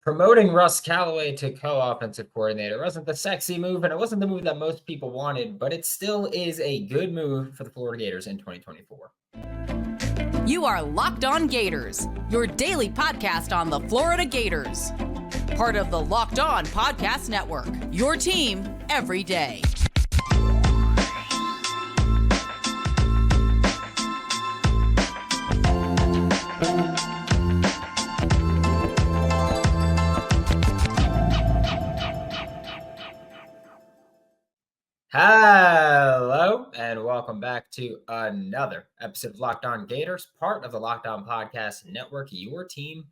Promoting Russ Callaway to co-offensive coordinator wasn't the sexy move, and it wasn't the move that most people wanted, but it still is a good move for the Florida Gators in 2024. You are Locked On Gators, your daily podcast on the Florida Gators. Part of the Locked On Podcast Network, your team every day. Hello, and welcome back to another episode of Locked On Gators, part of the Locked On Podcast Network, your team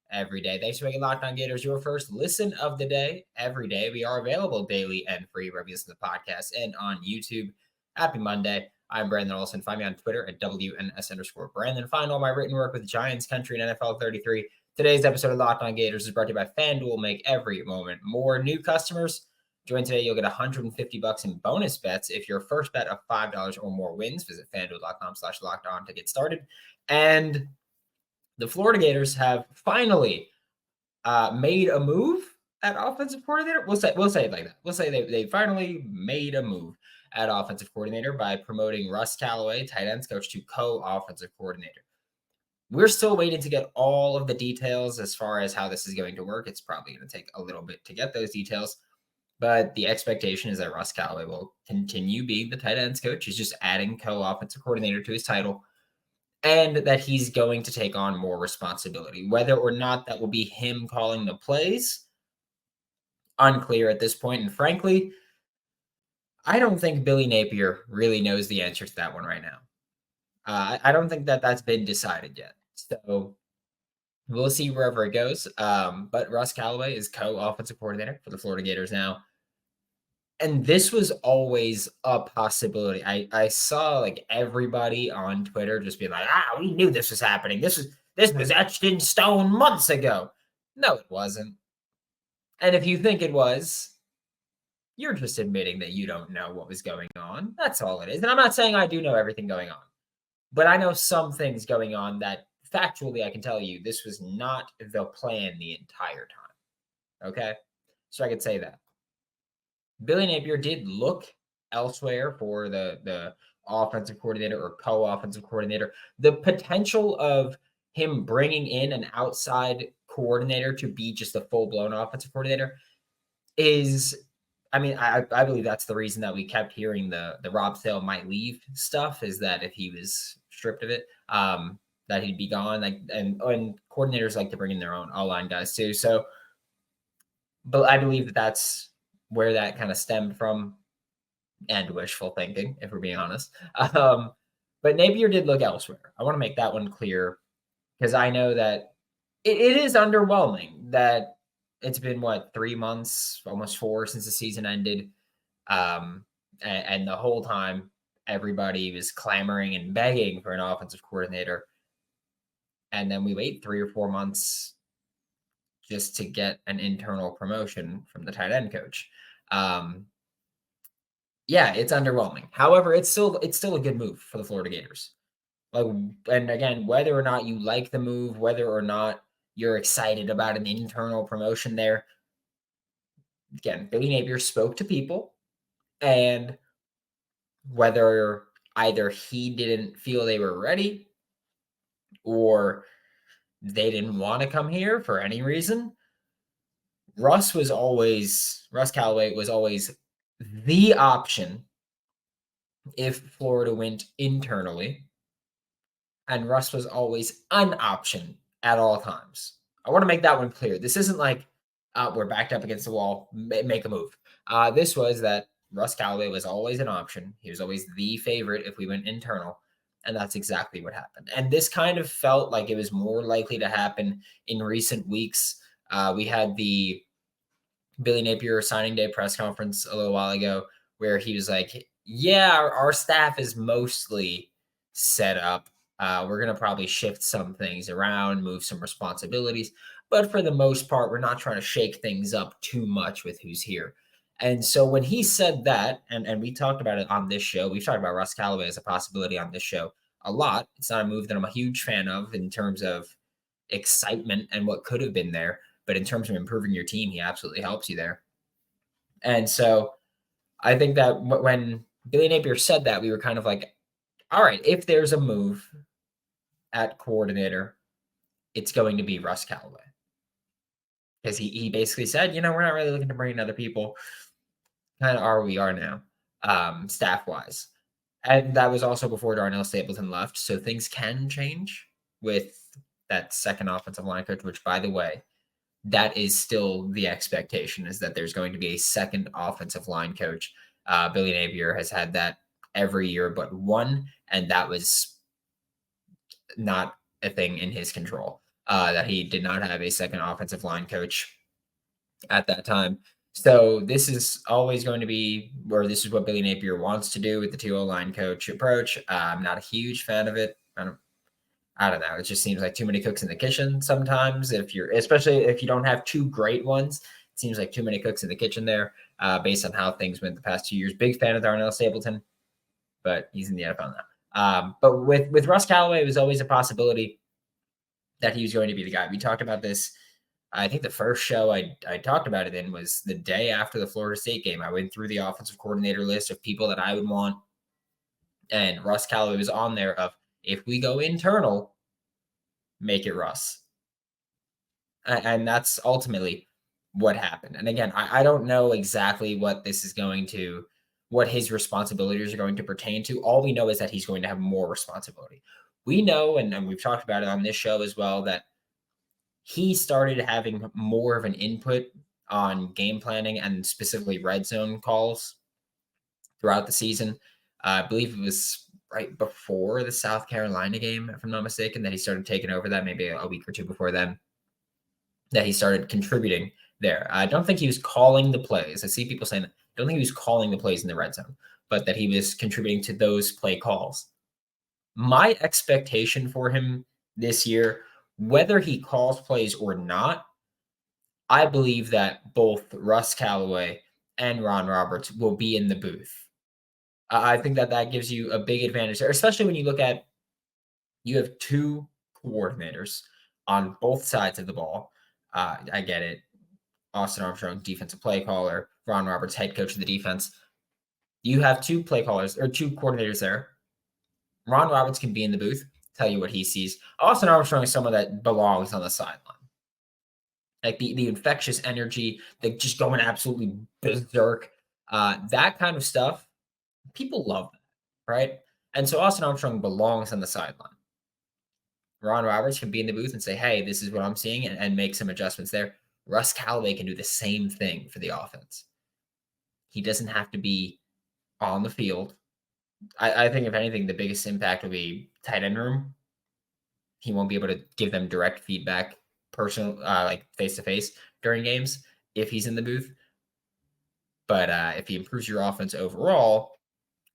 every day. Thanks for making Locked On Gators your first listen of the day every day. We are available daily and free wherever you listen to the podcast and on YouTube. Happy Monday. I'm Brandon Olsen. Find me on Twitter at WNS_Brandon. Find all my written work with Giants Country and NFL 33. Today's episode of Locked On Gators is brought to you by FanDuel. Make every moment more. New customers, join today. You'll get $150 in bonus bets if your first bet of $5 or more wins. Visit FanDuel.com/lockedon to get started. And the Florida Gators have finally made a move at offensive coordinator. We'll say it like that. We'll say they finally made a move at offensive coordinator by promoting Russ Callaway, tight ends coach, to co-offensive coordinator. We're still waiting to get all of the details as far as how this is going to work. It's probably going to take a little bit to get those details. But the expectation is that Russ Callaway will continue being the tight ends coach. He's just adding co-offensive coordinator to his title, and that he's going to take on more responsibility. Whether or not that will be him calling the plays, unclear at this point. And frankly, I don't think Billy Napier really knows the answer to that one right now. I don't think that that's been decided yet. So we'll see wherever it goes. But Russ Callaway is co-offensive coordinator for the Florida Gators now. And this was always a possibility. I saw like everybody on Twitter just being like, we knew this was happening. This was etched in stone months ago. No, it wasn't. And if you think it was, you're just admitting that you don't know what was going on. That's all it is. And I'm not saying I do know everything going on, but I know some things going on that factually I can tell you this was not the plan the entire time. Okay? So I could say that. Billy Napier did look elsewhere for the offensive coordinator or co-offensive coordinator. The potential of him bringing in an outside coordinator to be just a full-blown offensive coordinator is, I mean, I believe that's the reason that we kept hearing the Rob Sale might leave stuff, is that if he was stripped of it, that he'd be gone. Like, and coordinators like to bring in their own all-line guys too. So, but I believe that that's where that kind of stemmed from, and wishful thinking, if we're being honest. But Napier did look elsewhere. I want to make that one clear, because I know that it is underwhelming that it's been, 3 months, almost 4 since the season ended. And the whole time, everybody was clamoring and begging for an offensive coordinator. And then we wait 3 or 4 months just to get an internal promotion from the tight end coach. Yeah, it's underwhelming. However, it's still a good move for the Florida Gators. Like, and again, whether or not you like the move, whether or not you're excited about an internal promotion there, again, Billy Napier spoke to people, and whether either he didn't feel they were ready or they didn't want to come here for any reason, Russ Callaway was always the option if Florida went internally, and Russ was always an option at all times. I want to make that one clear. This isn't like we're backed up against the wall, make a move. This was that Russ Callaway was always an option. He was always the favorite if we went internal, and that's exactly what happened. And this kind of felt like it was more likely to happen in recent weeks. We had the Billy Napier signing day press conference a little while ago where he was like, yeah, our staff is mostly set up. We're going to probably shift some things around, move some responsibilities. But for the most part, we're not trying to shake things up too much with who's here. And so when he said that, and we talked about it on this show, we've talked about Russ Callaway as a possibility on this show a lot. It's not a move that I'm a huge fan of in terms of excitement and what could have been there. but in terms of improving your team, he absolutely helps you there. And so I think that when Billy Napier said that, we were kind of like, all right, if there's a move at coordinator, it's going to be Russ Callaway. Because he basically said, we're not really looking to bring in other people. Kind of we are now, staff-wise. And that was also before Darnell Stapleton left. So things can change with that second offensive line coach, which, by the way, that is still the expectation, is that there's going to be a second offensive line coach. Billy Napier has had that every year but one, and that was not a thing in his control, that he did not have a second offensive line coach at that time. So this is always going to be, or this is what Billy Napier wants to do with the 2 line coach approach. I'm not a huge fan of it. I don't know. It just seems like too many cooks in the kitchen sometimes. Especially if you don't have 2 great ones, it seems like too many cooks in the kitchen there, based on how things went the past 2 years. Big fan of Darnell Stapleton, but he's in the NFL now. But with Russ Callaway, it was always a possibility that he was going to be the guy. We talked about this. I think the first show I talked about it in was the day after the Florida State game. I went through the offensive coordinator list of people that I would want, and Russ Callaway was on there of, if we go internal, make it Russ. And that's ultimately what happened. And again, I don't know exactly what his responsibilities are going to pertain to. All we know is that he's going to have more responsibility. We know, and we've talked about it on this show as well, that he started having more of an input on game planning and specifically red zone calls throughout the season. I believe it was right before the South Carolina game, if I'm not mistaken, that he started taking over that, maybe a week or 2 before then, that he started contributing there. I don't think he was calling the plays. I see people saying that. I don't think he was calling the plays in the red zone, but that he was contributing to those play calls. My expectation for him this year, whether he calls plays or not, I believe that both Russ Callaway and Ron Roberts will be in the booth. I think that gives you a big advantage there, especially when you look at, you have 2 coordinators on both sides of the ball. I get it. Austin Armstrong, defensive play caller, Ron Roberts, head coach of the defense. You have 2 play callers or 2 coordinators there. Ron Roberts can be in the booth, tell you what he sees. Austin Armstrong is someone that belongs on the sideline. Like the infectious energy, just going absolutely berserk, that kind of stuff. People love that, right? And so Austin Armstrong belongs on the sideline. Ron Roberts can be in the booth and say, hey, this is what I'm seeing, and make some adjustments there. Russ Callaway can do the same thing for the offense. He doesn't have to be on the field. I think, if anything, the biggest impact will be tight end room. He won't be able to give them direct feedback, personal, like face-to-face during games if he's in the booth. But if he improves your offense overall,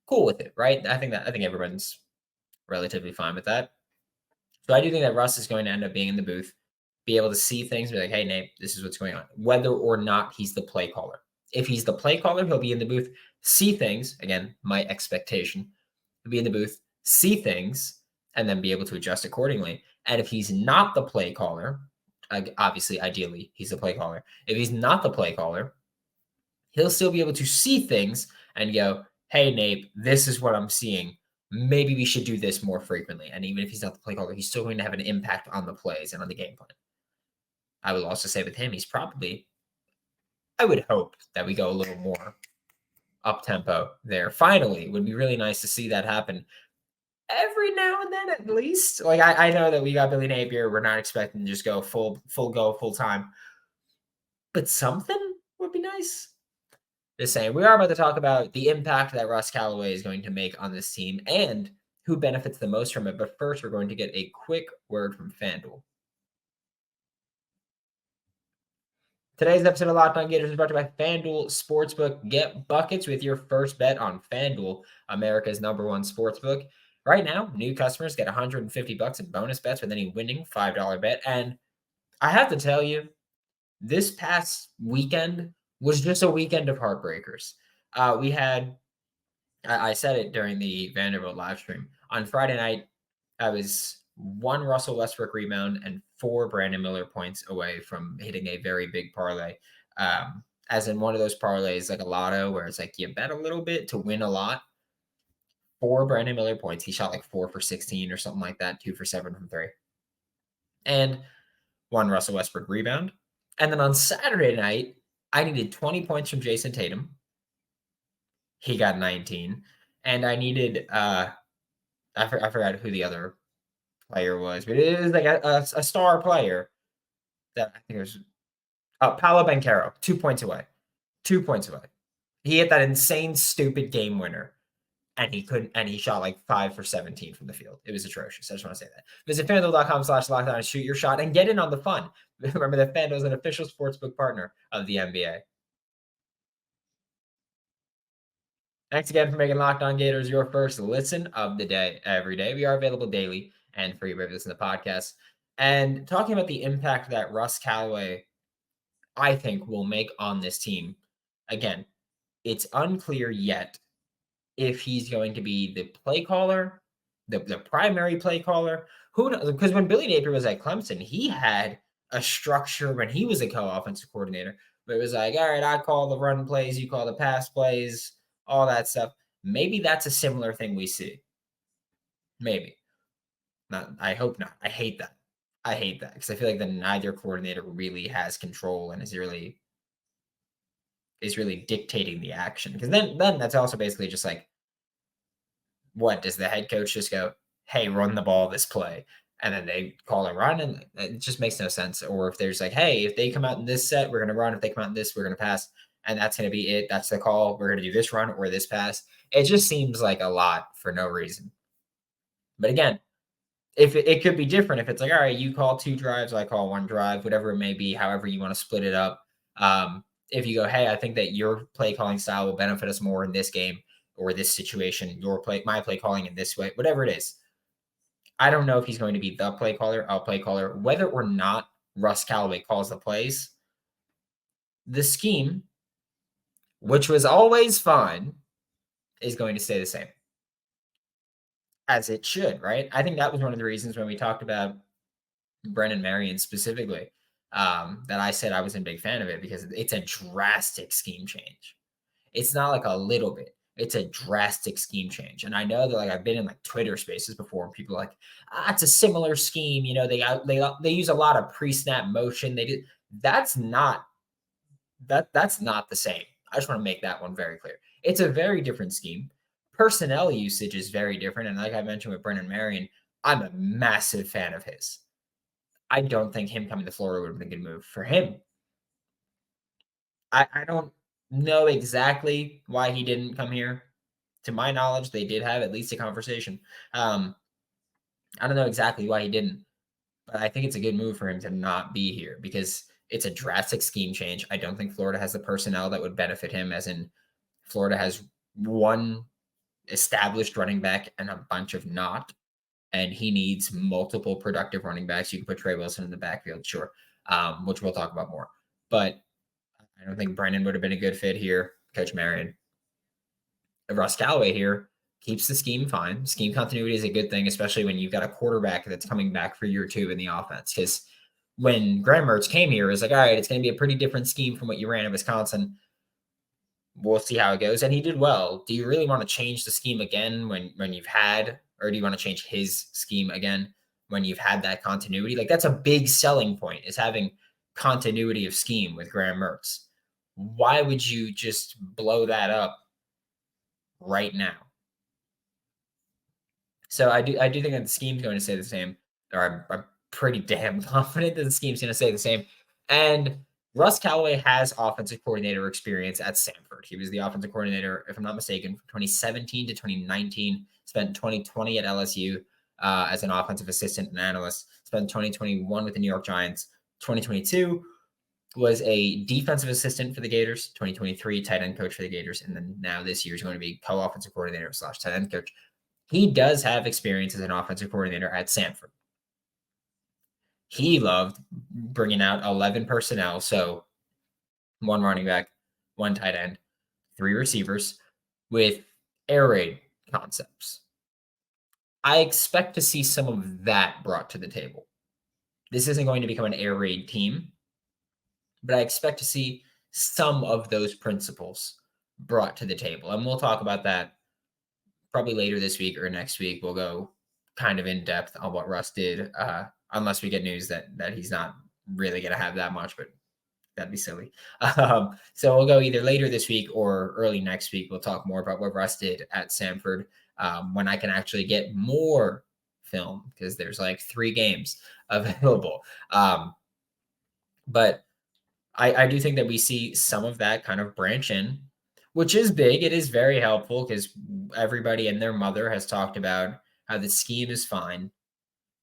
cool with it, right? I think everyone's relatively fine with that. So I do think that Russ is going to end up being in the booth, be able to see things, be like, hey, Nate, this is what's going on, whether or not he's the play caller. If he's the play caller, he'll be in the booth, see things. Again, my expectation, he'll be in the booth, see things, and then be able to adjust accordingly. And if he's not the play caller, obviously, ideally, he's the play caller. If he's not the play caller, he'll still be able to see things and go, hey, Nate, this is what I'm seeing. Maybe we should do this more frequently. And even if he's not the play caller, he's still going to have an impact on the plays and on the game plan. I will also say with him, he's probably, I would hope that we go a little more up-tempo there. Finally, it would be really nice to see that happen every now and then, at least. Like, I know that we got Billy Napier. We're not expecting to just go full time. But something would be nice. Just saying, we are about to talk about the impact that Russ Callaway is going to make on this team and who benefits the most from it. But first, we're going to get a quick word from FanDuel. Today's episode of Locked On Gators is brought to you by FanDuel Sportsbook. Get buckets with your first bet on FanDuel, America's #1 sportsbook. Right now, new customers get $150 in bonus bets with any winning $5 bet. And I have to tell you, this past weekend was just a weekend of heartbreakers. We had, I said it during the Vanderbilt live stream. On Friday night, I was 1 Russell Westbrook rebound and 4 Brandon Miller points away from hitting a very big parlay. As in one of those parlays, like a lotto, where it's like you bet a little bit to win a lot. 4 Brandon Miller points. He shot like 4 for 16 or something like that, 2 for 7 from 3. And 1 Russell Westbrook rebound. And then on Saturday night, I needed 20 points from Jason Tatum. He got 19. And I needed, I forgot who the other player was, but it is like a star player that I think it was Paolo Banchero, 2 points away. 2 points away. He hit that insane, stupid game winner. And he shot like 5 for 17 from the field. It was atrocious. I just want to say that. Visit FanDuel.com/lockdown and shoot your shot and get in on the fun. Remember that FanDuel is an official sportsbook partner of the NBA. Thanks again for making Locked On Gators your first listen of the day every day. We are available daily and free wherever you listen to podcasts. And talking about the impact that Russ Callaway, I think, will make on this team. Again, it's unclear yet if he's going to be the play caller, the primary play caller. Who knows? Because when Billy Napier was at Clemson, he had a structure when he was a co-offensive coordinator. But it was like, all right, I call the run plays, you call the pass plays, all that stuff. Maybe that's a similar thing we see. Maybe. Not. I hope not. I hate that. I hate that because I feel like that neither coordinator really has control and is really dictating the action. Because then that's also basically just like, what does the head coach just go, hey, run the ball this play, and then they call a run, and it just makes no sense. Or if there's like, hey, if they come out in this set, we're gonna run. If they come out in this, we're gonna pass, and that's gonna be it. That's the call. We're gonna do this run or this pass. It just seems like a lot for no reason. But again, if it could be different, if it's like, all right, you call 2 drives, I call 1 drive, whatever it may be, however you want to split it up. If you go, hey, I think that your play calling style will benefit us more in this game or this situation, my play calling in this way, whatever it is. I don't know if he's going to be the play caller, whether or not Russ Callaway calls the plays. The scheme, which was always fun, is going to stay the same. As it should, right? I think that was one of the reasons when we talked about Brennan Marion specifically, that I said I was a big fan of it because it's a drastic scheme change. It's not like a little bit. It's a drastic scheme change. And I know that, like, I've been in like Twitter spaces before and people are like, it's a similar scheme. You know, they use a lot of pre-snap motion. That's not the same. I just want to make that one very clear. It's a very different scheme. Personnel usage is very different. And like I mentioned with Brennan Marion, I'm a massive fan of his. I don't think him coming to Florida would have been a good move for him. I don't know exactly why he didn't come here. To my knowledge, they did have at least a conversation. I don't know exactly why he didn't, but I think it's a good move for him to not be here because it's a drastic scheme change. I don't think Florida has the personnel that would benefit him, as in Florida has one established running back and a bunch of not, and he needs multiple productive running backs. You can put Trey Wilson in the backfield, sure, which we'll talk about more. But I don't think Brennan would have been a good fit here. Coach Marion. Russ Callaway here keeps the scheme fine. Scheme continuity is a good thing, especially when you've got a quarterback that's coming back for year 2 in the offense. Because when Graham Mertz came here, it was like, all right, it's going to be a pretty different scheme from what you ran in Wisconsin. We'll see how it goes. And he did well. Do you really want to change the scheme again when you've had, or do you want to change his scheme again when you've had that continuity? Like, that's a big selling point, is having continuity of scheme with Graham Mertz. Why would you just blow that up right now? So I do think that the scheme's going to stay the same, or I'm pretty damn confident that the scheme's going to stay the same. And Russ Callaway has offensive coordinator experience at Samford. He was the offensive coordinator, if I'm not mistaken, from 2017 to 2019. Spent 2020 at LSU as an offensive assistant and analyst. Spent 2021 with the New York Giants. 2022 was a defensive assistant for the Gators. 2023 tight end coach for the Gators, and then now this year is going to be co-offensive coordinator / tight end coach. He does have experience as an offensive coordinator at Samford. He loved bringing out 11 personnel, so 1 running back, 1 tight end, 3 receivers with air raid concepts. I expect to see some of that brought to the table This isn't going to become an air raid team, but I expect to see some of those principles brought to the table. And we'll talk about that probably later this week or next week. We'll go kind of in depth on what Russ did, unless we get news that he's not really going to have that much, but that'd be silly. So we'll go either later this week or early next week. We'll talk more about what Russ did at Samford when I can actually get more film, because there's like 3 games available. But I do think that we see some of that kind of branch in, which is big. It is very helpful because everybody and their mother has talked about how the scheme is fine,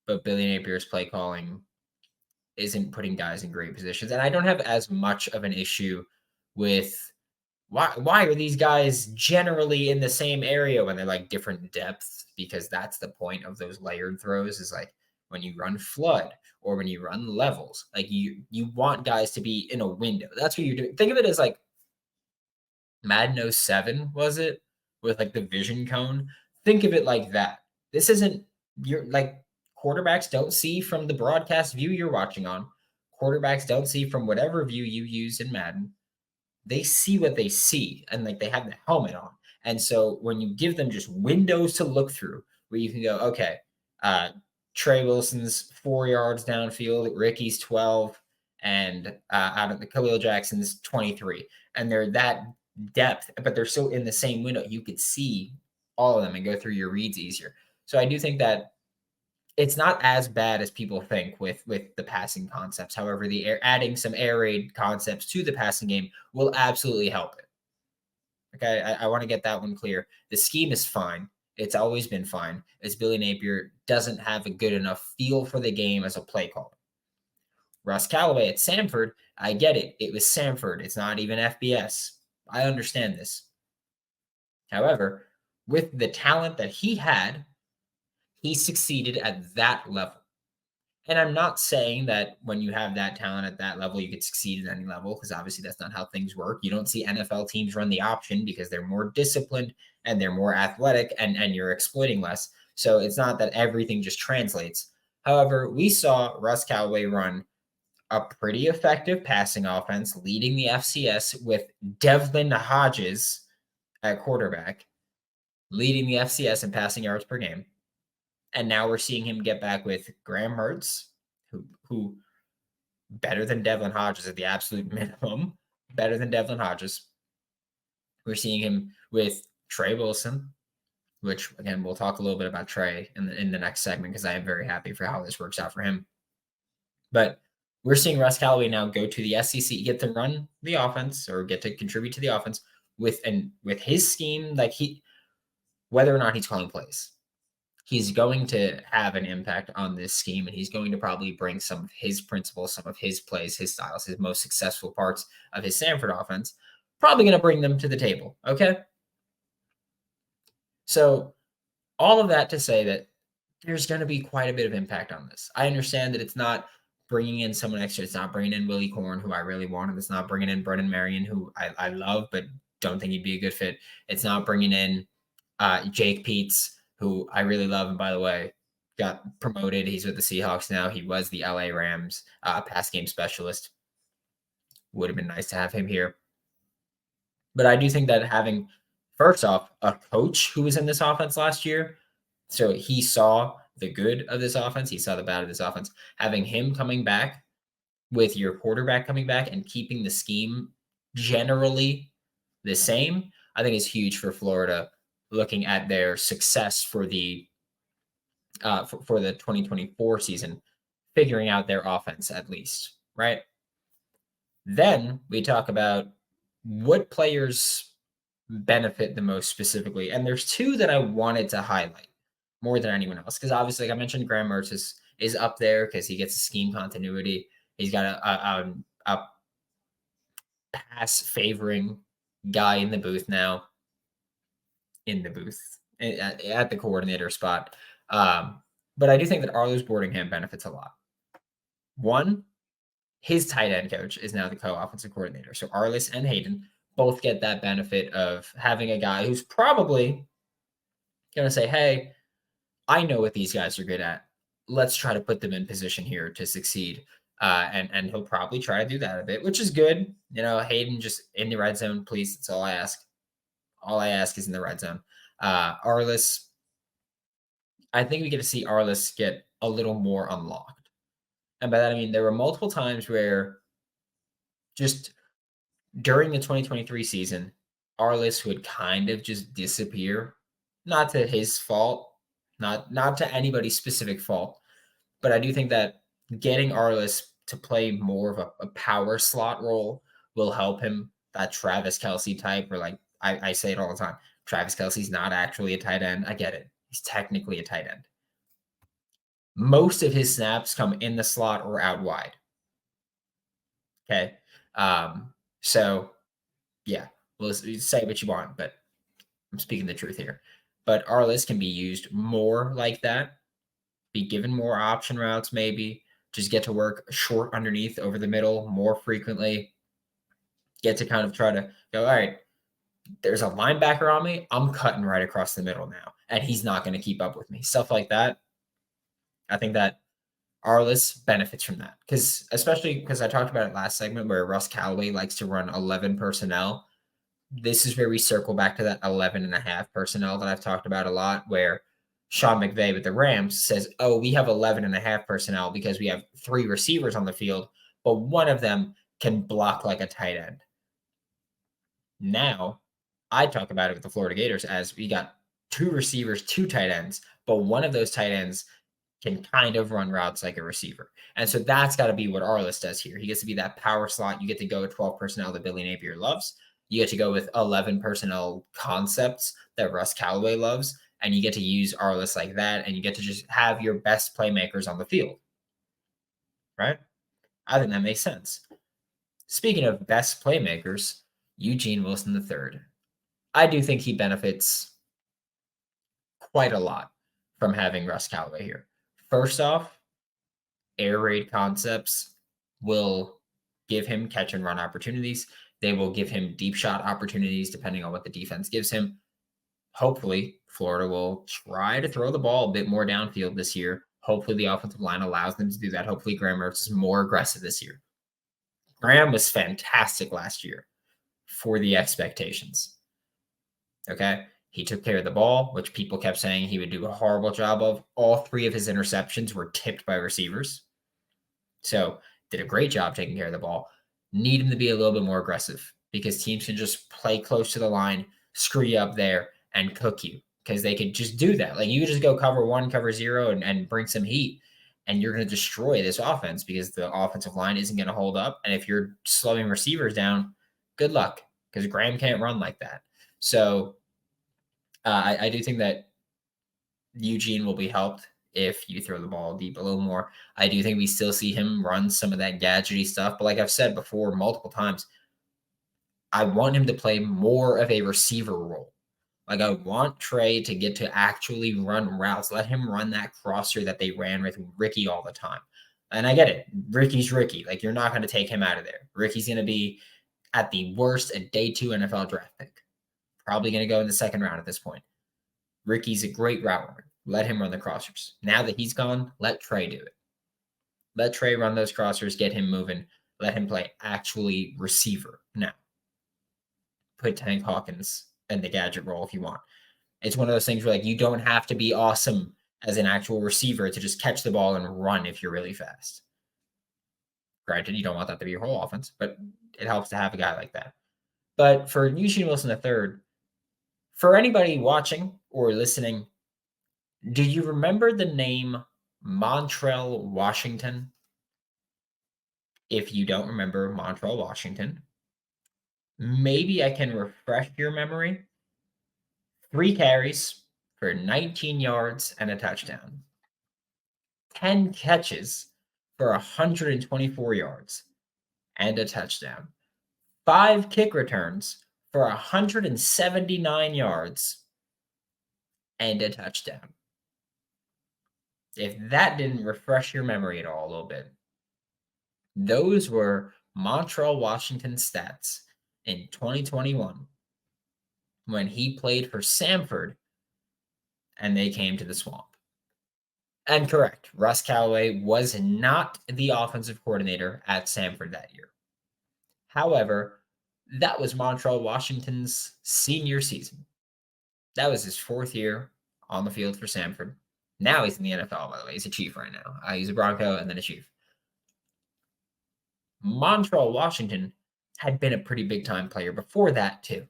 but Billy Napier's play calling isn't putting guys in great positions. And I don't have as much of an issue with why are these guys generally in the same area when they're like different depths, because that's the point of those layered throws, is like when you run flood or when you run levels, like you want guys to be in a window. That's what you're doing. Think of it as like Madden 07, was it? With like the vision cone. Think of it like that. This isn't, you're like, quarterbacks don't see from the broadcast view you're watching on. Quarterbacks don't see from whatever view you use in Madden. They see what they see, and like they have the helmet on. And so when you give them just windows to look through where you can go, okay, Trey Wilson's 4 yards downfield, Ricky's 12, and out of the Khalil Jackson's 23. And they're that depth, but they're still in the same window. You could see all of them and go through your reads easier. So I do think that it's not as bad as people think with the passing concepts. However, adding some air raid concepts to the passing game will absolutely help it. Okay, I want to get that one clear. The scheme is fine. It's always been fine. It's Billy Napier doesn't have a good enough feel for the game as a play caller. Russ Callaway at Samford, I get it. It was Samford. It's not even FBS. I understand this. However, with the talent that he had, he succeeded at that level. And I'm not saying that when you have that talent at that level, you could succeed at any level, because obviously that's not how things work. You don't see NFL teams run the option because they're more disciplined and they're more athletic, and you're exploiting less. So it's not that everything just translates. However, we saw Russ Callaway run a pretty effective passing offense, leading the FCS with Devlin Hodges at quarterback, leading the FCS in passing yards per game. And now we're seeing him get back with Graham Mertz, who better than Devlin Hodges at the absolute minimum, better than Devlin Hodges. We're seeing him with Trey Wilson, which, again, we'll talk a little bit about Trey in the next segment, because I am very happy for how this works out for him. But we're seeing Russ Callaway now go to the SEC, get to run the offense or get to contribute to the offense with his scheme, like whether or not he's calling plays. He's going to have an impact on this scheme, and he's going to probably bring some of his principles, some of his plays, his styles, his most successful parts of his Samford offense, probably going to bring them to the table, okay? So all of that to say that there's going to be quite a bit of impact on this. I understand that it's not bringing in someone extra. It's not bringing in Willie Corn, who I really wanted. It's not bringing in Brennan Marion, who I love, but don't think he'd be a good fit. It's not bringing in Jake Peets, who I really love, and by the way, got promoted. He's with the Seahawks now. He was the LA Rams pass game specialist. Would have been nice to have him here. But I do think that having, first off, a coach who was in this offense last year, so he saw the good of this offense, he saw the bad of this offense. Having him coming back with your quarterback coming back and keeping the scheme generally the same, I think is huge for Florida, looking at their success for the 2024 season, figuring out their offense at least, right? Then we talk about what players benefit the most specifically. And there's 2 that I wanted to highlight more than anyone else, because obviously, like I mentioned, Graham Mertz is up there because he gets a scheme continuity. He's got a pass favoring guy in the booth now. In the booth at the coordinator spot. But I do think that Arlos Boardingham benefits a lot. One, his tight end coach is now the co-offensive coordinator. So Arlis and Hayden both get that benefit of having a guy who's probably going to say, hey, I know what these guys are good at. let's try to put them in position here to succeed. And he'll probably try to do that a bit, which is good. Hayden just in the red zone, please. That's all I ask. All I ask is in the red zone. Arliss, I think we get to see Arliss get a little more unlocked. And by that, I mean, there were multiple times where just during the 2023 season, Arliss would kind of just disappear. Not to his fault, not to anybody's specific fault, but I do think that getting Arliss to play more of a power slot role will help him. That Travis Kelce type, or like I say it all the time, Travis Kelce's not actually a tight end. I get it. He's technically a tight end. Most of his snaps come in the slot or out wide. Okay. So yeah, well, say what you want, but I'm speaking the truth here. But Arliss can be used more like that, be given more option routes, maybe just get to work short underneath over the middle more frequently, get to kind of try to go, all right, there's a linebacker on me. I'm cutting right across the middle now, and he's not going to keep up with me. Stuff like that. I think that Arliss benefits from that especially because I talked about it last segment where Russ Callaway likes to run 11 personnel. This is where we circle back to that 11 and a half personnel that I've talked about a lot, where Sean McVay with the Rams says, oh, we have 11 and a half personnel because we have 3 receivers on the field, but one of them can block like a tight end. Now, I talk about it with the Florida Gators as we got 2 receivers, 2 tight ends, but one of those tight ends can kind of run routes like a receiver. And so that's got to be what Arliss does here. He gets to be that power slot. You get to go with 12 personnel that Billy Napier loves. You get to go with 11 personnel concepts that Russ Callaway loves. And you get to use Arliss like that. And you get to just have your best playmakers on the field. Right? I think that makes sense. Speaking of best playmakers, Eugene Wilson III. I do think he benefits quite a lot from having Russ Callaway here. First off, air raid concepts will give him catch and run opportunities. They will give him deep shot opportunities depending on what the defense gives him. Hopefully, Florida will try to throw the ball a bit more downfield this year. Hopefully, the offensive line allows them to do that. Hopefully, Graham Mertz is more aggressive this year. Graham was fantastic last year for the expectations. Okay? He took care of the ball, which people kept saying he would do a horrible job of. All 3 of his interceptions were tipped by receivers. So did a great job taking care of the ball. Need him to be a little bit more aggressive because teams can just play close to the line, screw you up there, and cook you because they could just do that. Like you could just go cover 1, cover 0, and bring some heat, and you're going to destroy this offense because the offensive line isn't going to hold up. And if you're slowing receivers down, good luck because Graham can't run like that. So I do think that Eugene will be helped if you throw the ball deep a little more. I do think we still see him run some of that gadgety stuff. But like I've said before multiple times, I want him to play more of a receiver role. Like I want Trey to get to actually run routes. Let him run that crosser that they ran with Ricky all the time. And I get it. Ricky's Ricky. Like you're not going to take him out of there. Ricky's going to be at the worst a day 2 NFL draft pick. Probably going to go in the 2nd round at this point. Ricky's a great route runner. Let him run the crossers. Now that he's gone, let Trey do it. Let Trey run those crossers, get him moving. Let him play actually receiver. Now, put Tank Hawkins in the gadget role if you want. It's one of those things where like you don't have to be awesome as an actual receiver to just catch the ball and run if you're really fast. Granted, you don't want that to be your whole offense, but it helps to have a guy like that. But for Eugene Wilson III, for anybody watching or listening, do you remember the name Montrell Washington? If you don't remember Montrell Washington, maybe I can refresh your memory. 3 carries for 19 yards and a touchdown. 10 catches for 124 yards and a touchdown. 5 kick returns for 179 yards and a touchdown. If that didn't refresh your memory at all a little bit, those were Montrell Washington's stats in 2021 when he played for Samford and they came to the Swamp. And correct, Russ Callaway was not the offensive coordinator at Samford that year. However, that was Montreal Washington's senior season. That was his 4th year on the field for Samford. Now he's in the NFL, by the way. He's a Chief right now. He's a Bronco and then a Chief. Montreal Washington had been a pretty big-time player before that, too.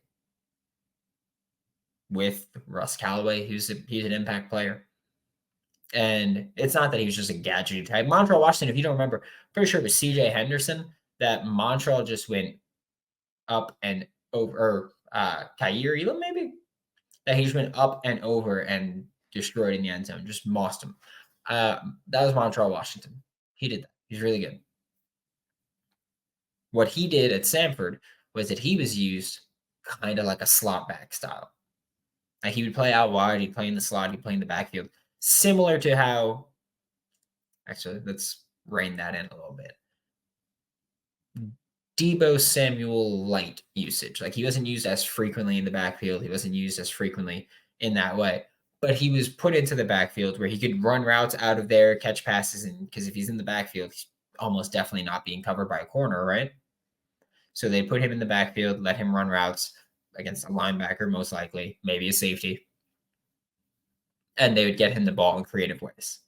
With Russ Callaway, he's an impact player. And it's not that he was just a gadgety type. Montreal Washington, if you don't remember, pretty sure it was CJ Henderson that Montreal just went up and over, or Kyer Elam maybe? That he just went up and over and destroyed in the end zone, just mossed him. That was Montreal Washington. He did that. He's really good. What he did at Samford was that he was used kind of like a slot back style. Like he would play out wide, he'd play in the slot, he'd play in the backfield. Similar to how, actually, let's rein that in a little bit. Deebo Samuel light usage. Like he wasn't used as frequently in the backfield. He wasn't used as frequently in that way. But he was put into the backfield where he could run routes out of there, catch passes, and because if he's in the backfield, he's almost definitely not being covered by a corner, right? So they put him in the backfield, let him run routes against a linebacker, most likely, maybe a safety. And they would get him the ball in creative ways.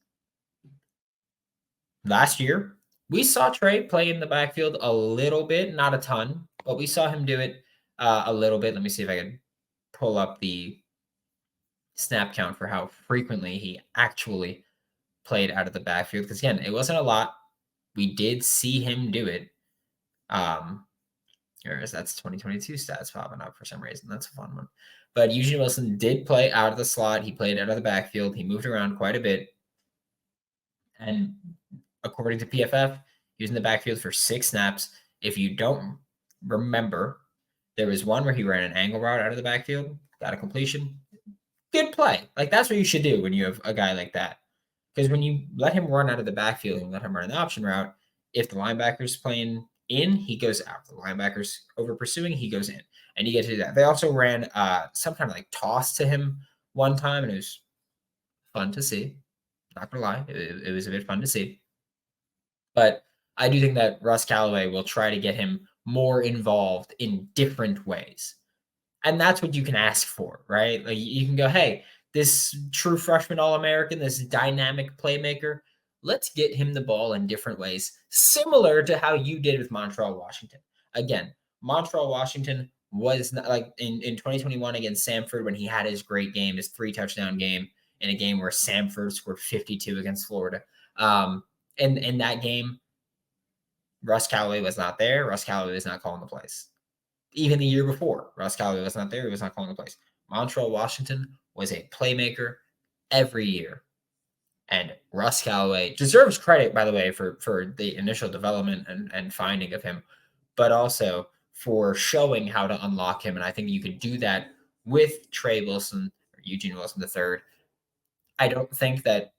Last year, we saw Trey play in the backfield a little bit, not a ton, but we saw him do it a little bit. Let me see if I can pull up the snap count for how frequently he actually played out of the backfield. Because again, it wasn't a lot. We did see him do it. That's 2022 stats popping up for some reason. That's a fun one. But Eugene Wilson did play out of the slot. He played out of the backfield. He moved around quite a bit. And according to PFF, he was in the backfield for 6 snaps. If you don't remember, there was one where he ran an angle route out of the backfield, got a completion. Good play. Like, that's what you should do when you have a guy like that. Because when you let him run out of the backfield and let him run the option route, if the linebacker's playing in, he goes out. The linebacker's over pursuing, he goes in. And you get to do that. They also ran some kind of like toss to him one time, and it was fun to see. Not going to lie. It was a bit fun to see. But I do think that Russ Callaway will try to get him more involved in different ways. And that's what you can ask for, right? Like you can go, hey, this true freshman All-American, this dynamic playmaker, let's get him the ball in different ways, similar to how you did with Montreal Washington. Again, Montreal Washington was not, like in 2021 against Samford when he had his great game, his 3-touchdown game in a game where Samford scored 52 against Florida. In that game, Russ Callaway was not there. Russ Callaway was not calling the plays. Even the year before, Russ Callaway was not there. He was not calling the plays. Montreal Washington was a playmaker every year. And Russ Callaway deserves credit, by the way, for the initial development and finding of him, but also for showing how to unlock him. And I think you could do that with Trey Wilson or Eugene Wilson III. I don't think that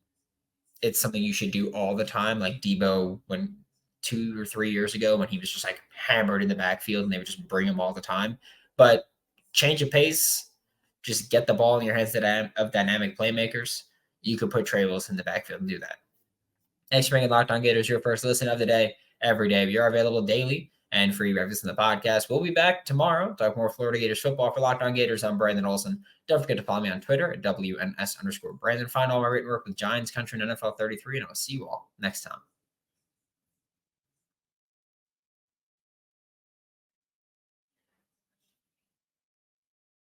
it's something you should do all the time, like Deebo when 2 or 3 years ago when he was just like hammered in the backfield and they would just bring him all the time. But change of pace, just get the ball in your hands of dynamic playmakers. You could put Trey Wilson in the backfield and do that. Thanks for making Locked On Gators your first listen of the day every day. We are available daily and free breakfast in the podcast. We'll be back tomorrow. Talk more Florida Gators football for Locked On Gators. I'm Brandon Olsen. Don't forget to follow me on Twitter at WNS_Brandon. Find all my written work with Giants Country and NFL 33, and I'll see you all next time.